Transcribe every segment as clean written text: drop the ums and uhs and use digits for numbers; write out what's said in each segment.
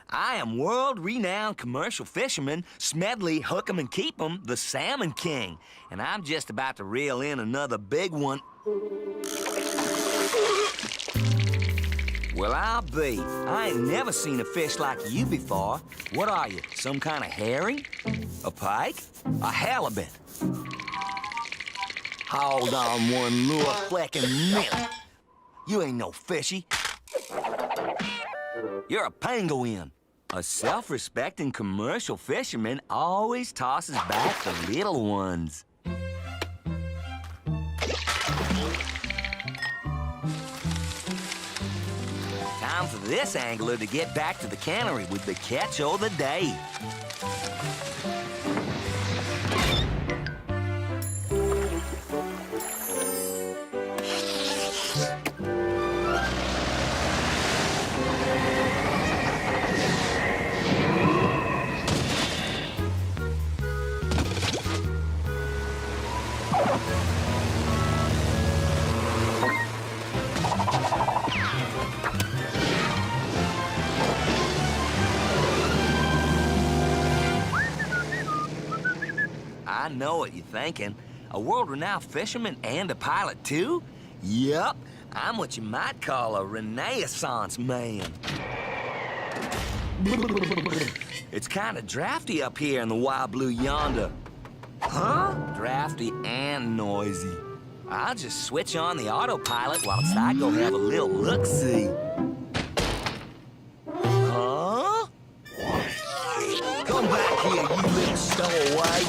I am world-renowned commercial fisherman, Smedley, Hook 'em and Keep 'em, the Salmon King. And I'm just about to reel in another big one. Well, I'll be. I ain't never seen a fish like you before. What are you, some kind of herring? A pike? A halibut? Hold on one little fleckin' minute. You ain't no fishy. You're a penguin. A self-respecting commercial fisherman always tosses back the little ones. Time for this angler to get back to the cannery with the catch of the day. I know what you're thinking. A world-renowned fisherman and a pilot, too? Yup, I'm what you might call a Renaissance man. It's kind of drafty up here in the wild blue Yonder. Huh? Drafty and noisy. I'll just switch on the autopilot whilst I go have a little look-see. Huh? Come back here, you little stowaway.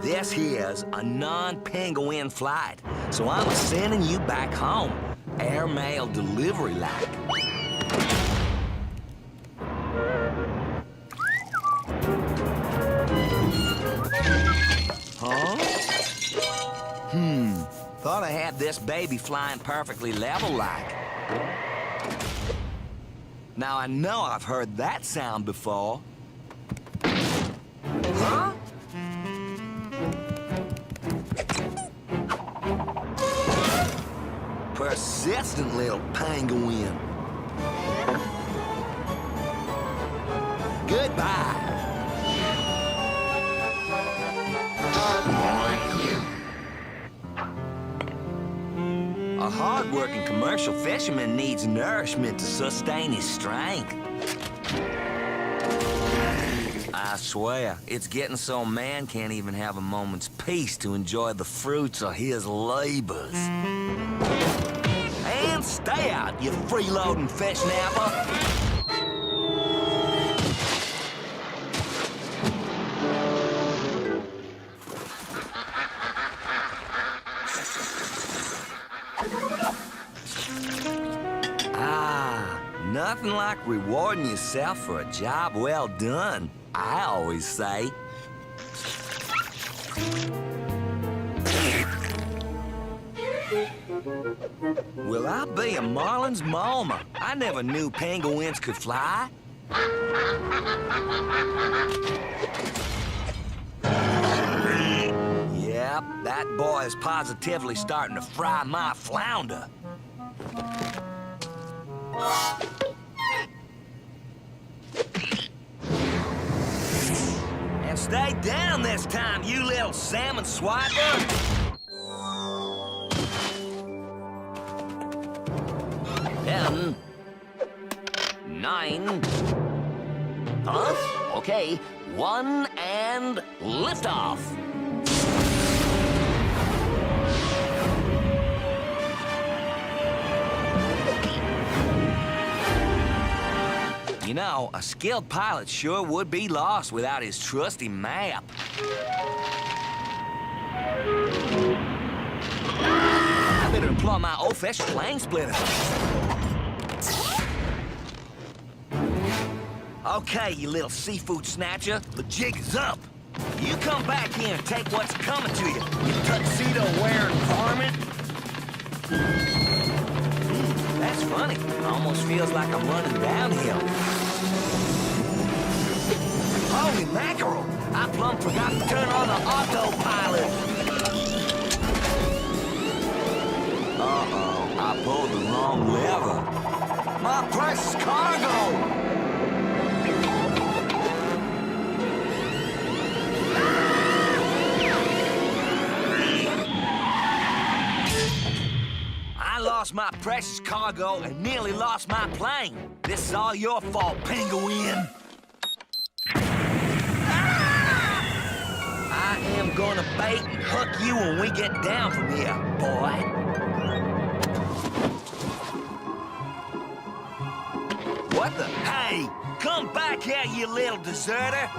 This here's a non-penguin flight, so I'm sending you back home, airmail delivery like. Huh? Thought I had this baby flying perfectly level like. Now I know I've heard that sound before. Huh? Persistent little penguin. Goodbye. A hard-working commercial fisherman needs nourishment to sustain his strength. I swear, it's getting so man can't even have a moment's peace to enjoy the fruits of his labors. And stay out, you freeloading fish napper! Nothing like rewarding yourself for a job well done, I always say. Well, I'll be a Marlin's mama. I never knew penguins could fly. Yep, that boy is positively starting to fry my flounder. And stay down this time, you little salmon swiper! 10, 9... Huh? Okay, 1 and lift off. You know, a skilled pilot sure would be lost without his trusty map. I better employ my old-fashioned plane splitter. Okay, you little seafood snatcher, the jig is up. You come back here and take what's coming to you, you tuxedo-wearing varmint. That's funny. Almost feels like I'm running downhill. Holy mackerel! I plumb forgot to turn on the autopilot. Uh-oh. I pulled the wrong lever. My precious cargo! I lost my precious cargo and nearly lost my plane. This is all your fault, Penguin. I am gonna bait and hook you when we get down from here, boy. What the? Hey, come back here, you little deserter.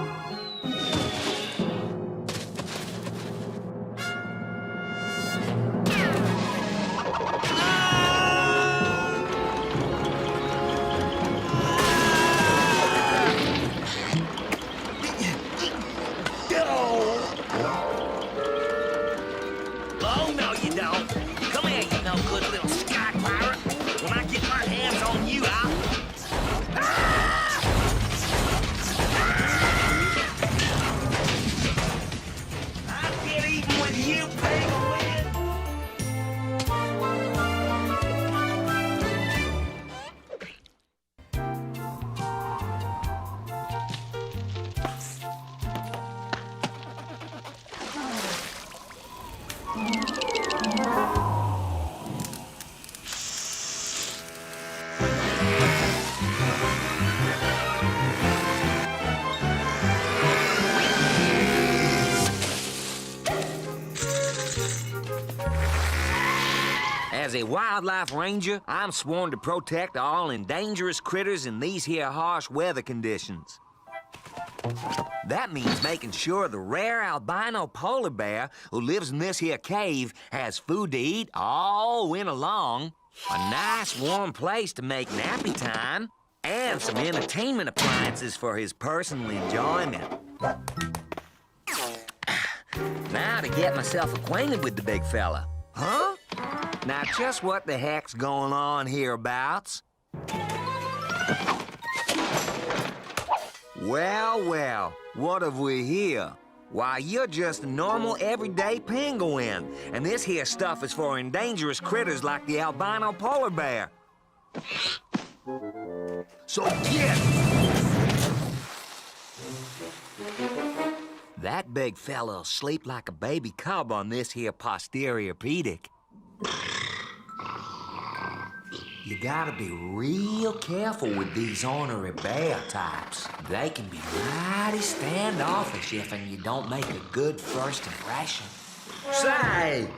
Oh, no, you don't. Come here, you no good little sky pirate. When I get my hands on you, I'll get even with you, Penguin. As a wildlife ranger, I'm sworn to protect all endangerous critters in these here harsh weather conditions. That means making sure the rare albino polar bear who lives in this here cave has food to eat all winter long, a nice warm place to make nappy time, and some entertainment appliances for his personal enjoyment. Now to get myself acquainted with the big fella. Huh? Now, just what the heck's going on hereabouts? Well, well, what have we here? Why, you're just a normal, everyday penguin, and this here stuff is for endangerous critters like the albino polar bear. So get! That big fella'll sleep like a baby cub on this here posterior pedic. You gotta be real careful with these ornery bear types. They can be mighty standoffish if you don't make a good first impression. Say!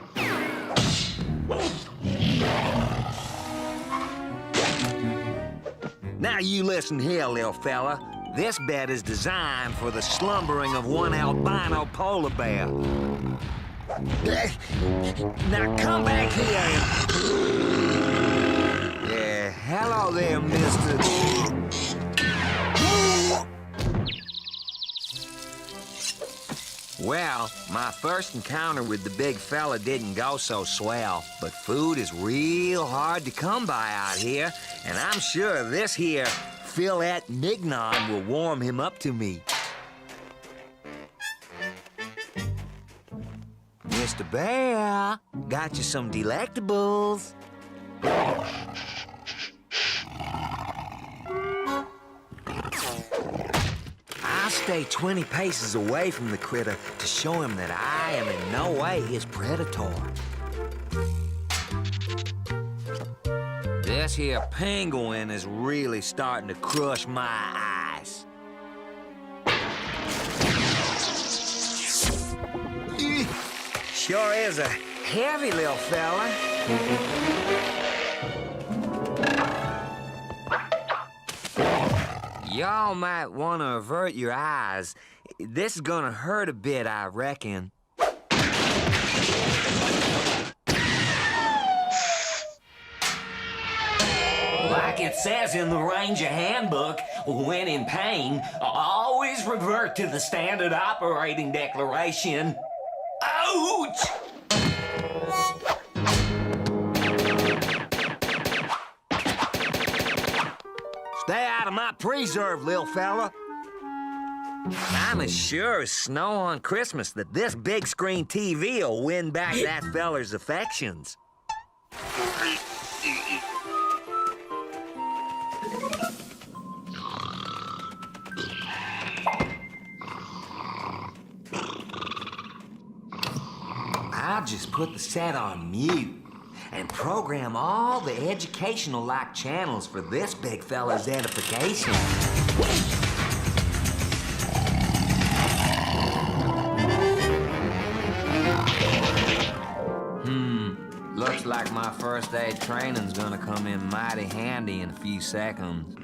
Now you listen here, little fella. This bed is designed for the slumbering of one albino polar bear. Now come back here. Yeah, hello there, mister. Well, my first encounter with the big fella didn't go so swell, but food is real hard to come by out here, and I'm sure this here fillet mignon will warm him up to me. Mr. Bear, got you some delectables. I'll stay 20 paces away from the critter to show him that I am in no way his predator. This here penguin is really starting to crush my eyes. Sure is a heavy little fella. Y'all might want to avert your eyes. This is gonna hurt a bit, I reckon. Like it says in the Ranger Handbook, when in pain, always revert to the standard operating declaration. Ouch! Stay out of my preserve, little fella. I'm as sure as snow on Christmas that this big screen TV will win back that feller's affections. I'll just put the set on mute and program all the educational-like channels for this big fella's edification. Looks like my first aid training's gonna come in mighty handy in a few seconds.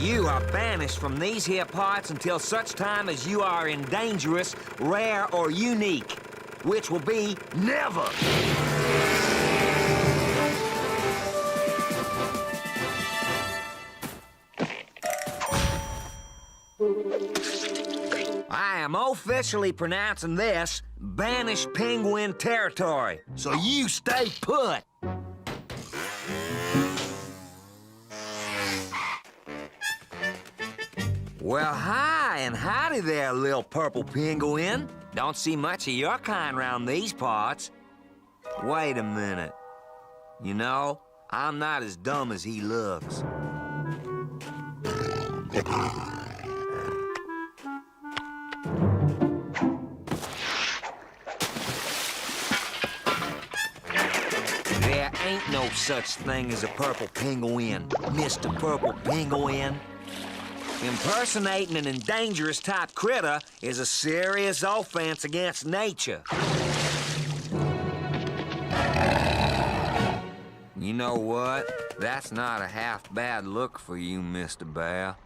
You are banished from these here parts until such time as you are in dangerous, rare, or unique, which will be never. I am officially pronouncing this banished penguin territory, so you stay put. Well, hi and howdy there, little purple penguin. Don't see much of your kind round these parts. Wait a minute. You know, I'm not as dumb as he looks. There ain't no such thing as a purple penguin, Mr. Purple Penguin. Impersonating an endangerous type critter is a serious offense against nature. You know what? That's not a half bad look for you, Mr. Bear.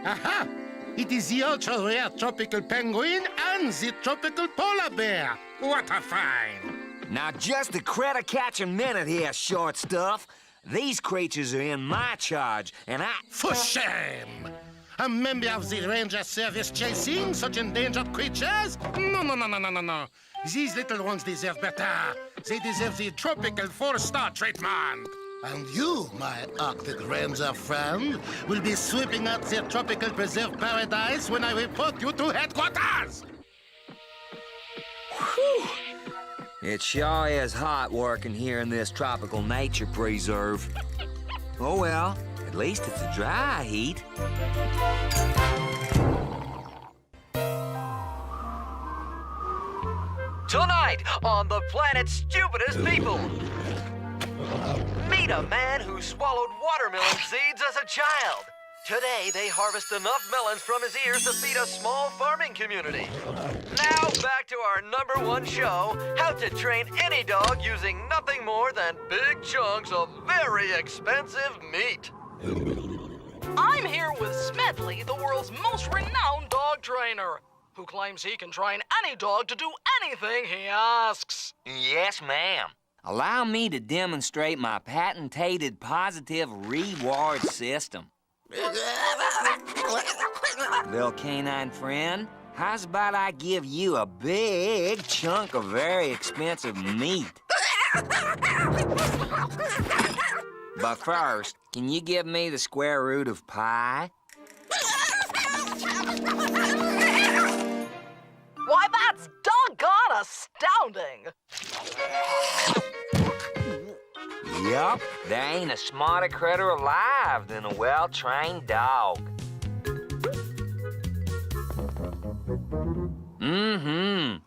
Aha! It is the ultra-rare tropical penguin and the tropical polar bear. What a find! Now, just a critter-catching minute here, short stuff. These creatures are in my charge, and I... For shame! A member of the ranger service chasing such endangered creatures? No. These little ones deserve better. They deserve the tropical 4-star treatment. And you, my Arctic Ranger friend, will be sweeping out their tropical preserve paradise when I report you to headquarters! Whew. It sure is hot working here in this tropical nature preserve. Oh well, at least it's a dry heat. Tonight on the planet's stupidest people. Meet a man who swallowed watermelon seeds as a child. Today, they harvest enough melons from his ears to feed a small farming community. Now, back to our #1 show, how to train any dog using nothing more than big chunks of very expensive meat. I'm here with Smedley, the world's most renowned dog trainer, who claims he can train any dog to do anything he asks. Yes, ma'am. Allow me to demonstrate my patented positive reward system. Little canine friend, how's about I give you a big chunk of very expensive meat? But first, can you give me the square root of pi? Why, that's doggone astounding! Yup, there ain't a smarter critter alive than a well-trained dog.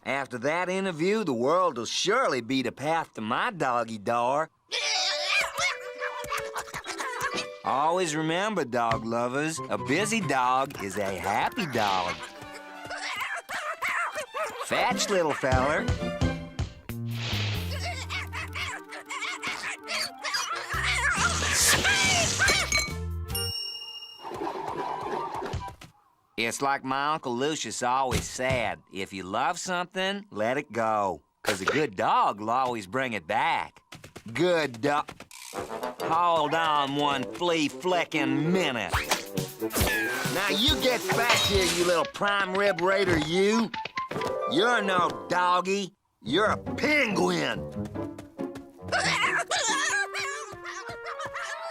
After that interview, the world will surely be the path to my doggy door. Always remember, dog lovers, a busy dog is a happy dog. Fetch, little feller. It's like my Uncle Lucius always said, if you love something, let it go. 'Cause a good dog will always bring it back. Good dog. Hold on one flea-flecking minute. Now you get back here, you little prime rib raider, you. You're no doggy. You're a penguin.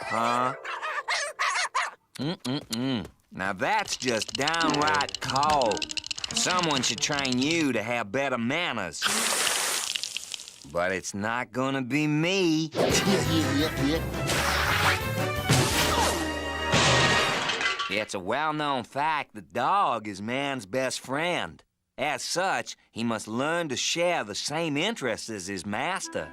Huh? Now that's just downright cold. Someone should train you to have better manners. But it's not gonna be me. It's a well-known fact that dog is man's best friend. As such, he must learn to share the same interests as his master.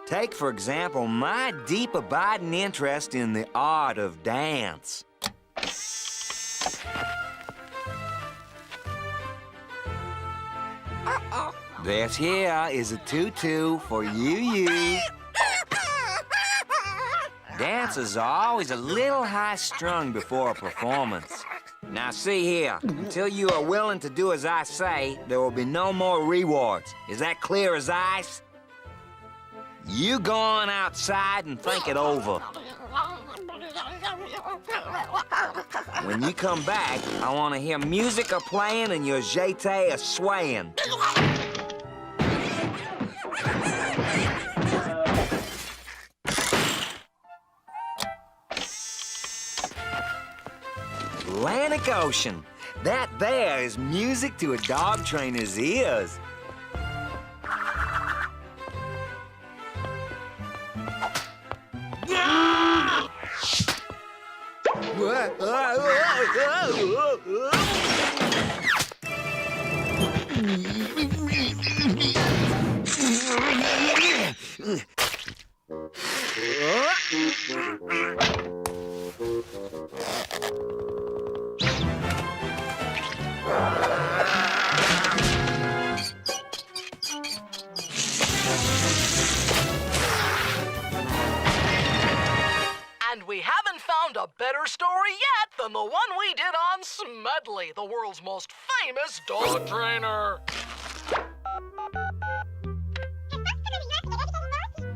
Take, for example, my deep abiding interest in the art of dance. This here is a tutu for you. Dancers are always a little high-strung before a performance. Now see here, until you are willing to do as I say, there will be no more rewards. Is that clear as ice? You go on outside and think it over. When you come back, I want to hear music a playing and your jeté a swaying. Atlantic Ocean. That there is music to a dog trainer's ears. And we haven't found a better story yet than the one we did on Smedley, the world's most famous dog trainer.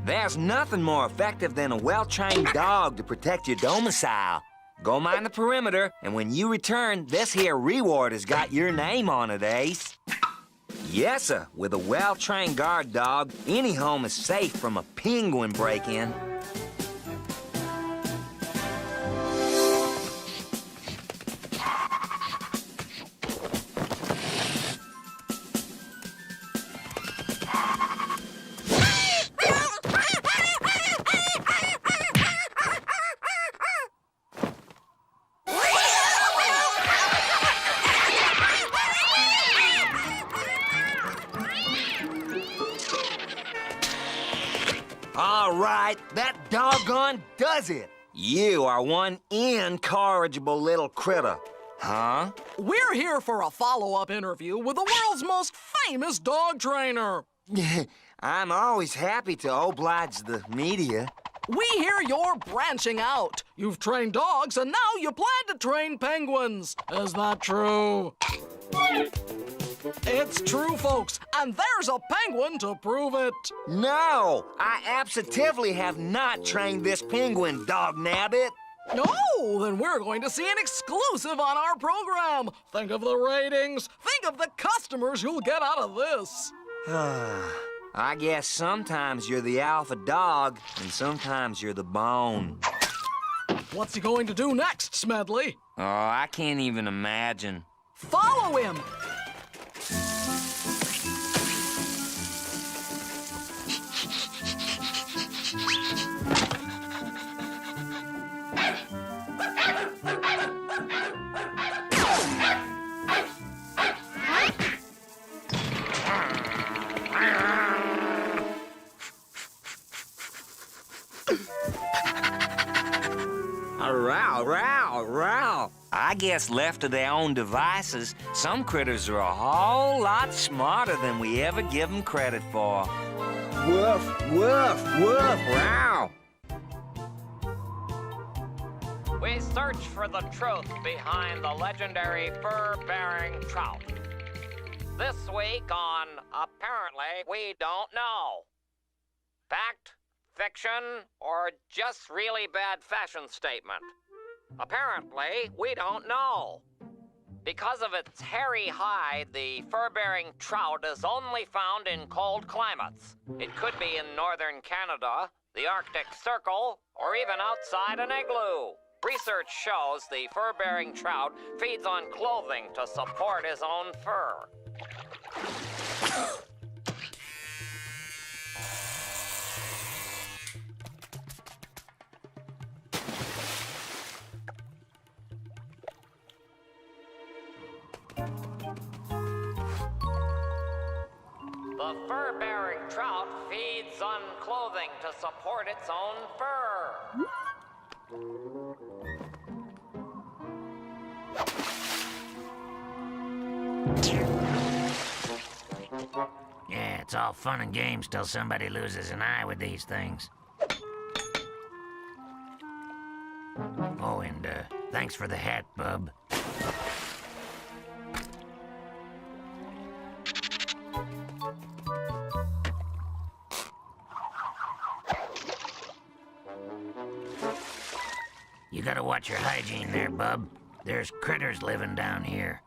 There's nothing more effective than a well-trained dog to protect your domicile. Go mind the perimeter, and when you return, this here reward has got your name on it, Ace. Yes, sir. With a well-trained guard dog, any home is safe from a penguin break-in. All right, that doggone does it. You are one incorrigible little critter. Huh? We're here for a follow-up interview with the world's most famous dog trainer. I'm always happy to oblige the media. We hear you're branching out. You've trained dogs, and now you plan to train penguins. Is that true? It's true, folks, and there's a penguin to prove it. No, I absolutely have not trained this penguin, dog nabbit. No, then we're going to see an exclusive on our program. Think of the ratings. Think of the customers you'll get out of this. I guess sometimes you're the alpha dog, and sometimes you're the bone. What's he going to do next, Smedley? Oh, I can't even imagine. Follow him. Row. I guess left to their own devices, some critters are a whole lot smarter than we ever give them credit for. Woof, woof, woof, row. We search for the truth behind the legendary fur-bearing trout. This week on Apparently We Don't Know. Fact, fiction, or just really bad fashion statement? Apparently, we don't know. Because of its hairy hide, the fur-bearing trout is only found in cold climates. It could be in northern Canada, the Arctic Circle, or even outside an igloo. Research shows the fur-bearing trout feeds on clothing to support his own fur. The fur-bearing trout feeds on clothing to support its own fur. Yeah, it's all fun and games till somebody loses an eye with these things. Oh, and thanks for the hat, bub. You gotta watch your hygiene there, bub. There's critters living down here.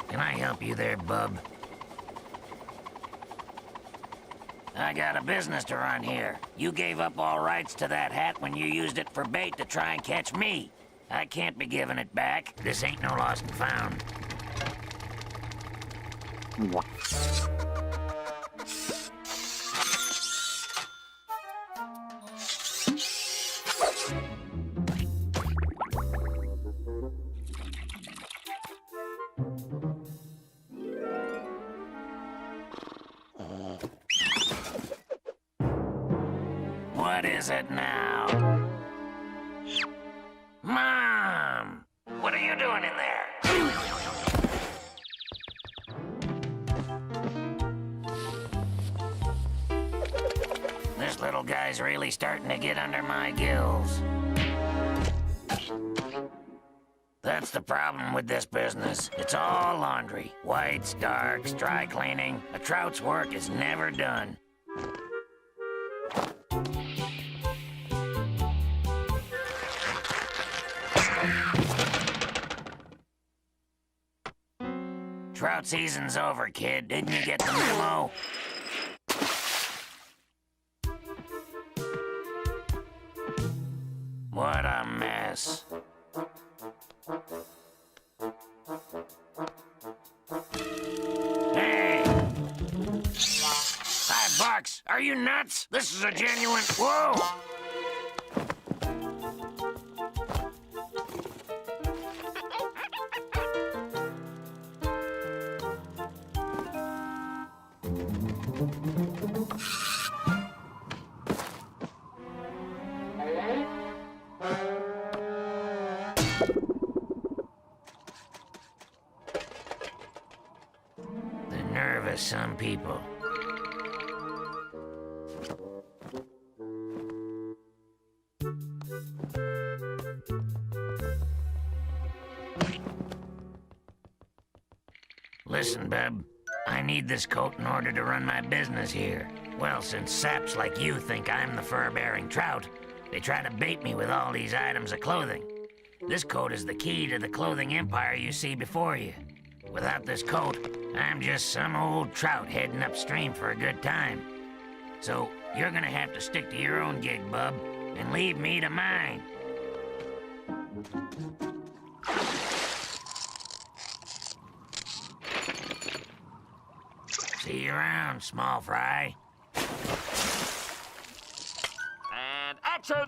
Can I help you there, bub? I got a business to run here. You gave up all rights to that hat when you used it for bait to try and catch me. I can't be giving it back. This ain't no lost and found. What is it now? Mom! What are you doing in there? This little guy's really starting to get under my gills. That's the problem with this business. It's all laundry. Whites, darks, dry cleaning. A trout's work is never done. Trout season's over, kid. Didn't you get the memo? What a mess. Hey! $5! Are you nuts? This is a genuine... Whoa! The nerve of some people. Listen, bub. I need this coat in order to run my business here. Well, since saps like you think I'm the fur-bearing trout, they try to bait me with all these items of clothing. This coat is the key to the clothing empire you see before you. Without this coat, I'm just some old trout heading upstream for a good time. So you're gonna have to stick to your own gig, bub, and leave me to mine. See you around, small fry. And action!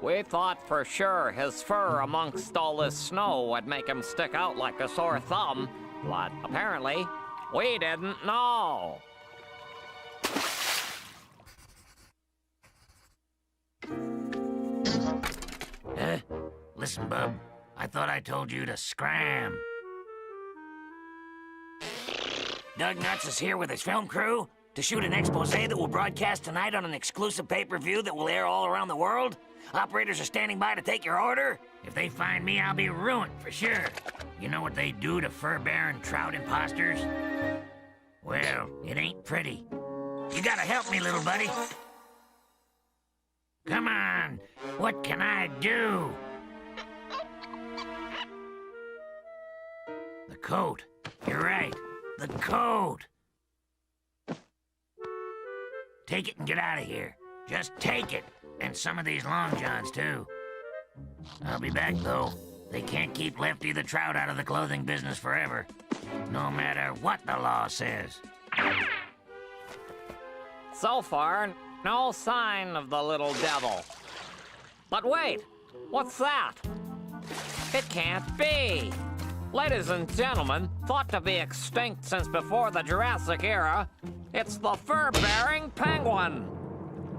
We thought for sure his fur amongst all this snow would make him stick out like a sore thumb, but apparently, we didn't know. Listen, bub. I thought I told you to scram. Doug Nuts is here with his film crew? To shoot an expose that will broadcast tonight on an exclusive pay-per-view that will air all around the world? Operators are standing by to take your order? If they find me, I'll be ruined, for sure. You know what they do to fur-bearing trout imposters? Well, it ain't pretty. You gotta help me, little buddy. Come on, what can I do? The coat. You're right, the coat. Take it and get out of here. Just take it. And some of these long johns, too. I'll be back, though. They can't keep Lefty the Trout out of the clothing business forever. No matter what the law says. So far, no sign of the little devil. But wait, what's that? It can't be. Ladies and gentlemen, thought to be extinct since before the Jurassic era, it's the fur-bearing penguin.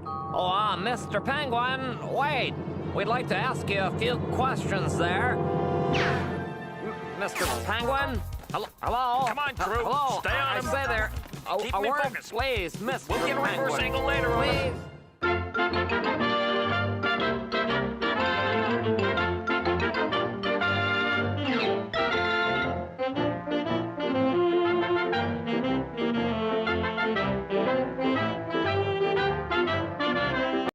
Oh, Mr. Penguin, wait. We'd like to ask you a few questions there. Mr. Penguin? Hello? Come on, crew. Hello? Stay on I him. say there. Keep a me word, focused. please, Mr. We'll get Penguin. reverse angle later on. Please.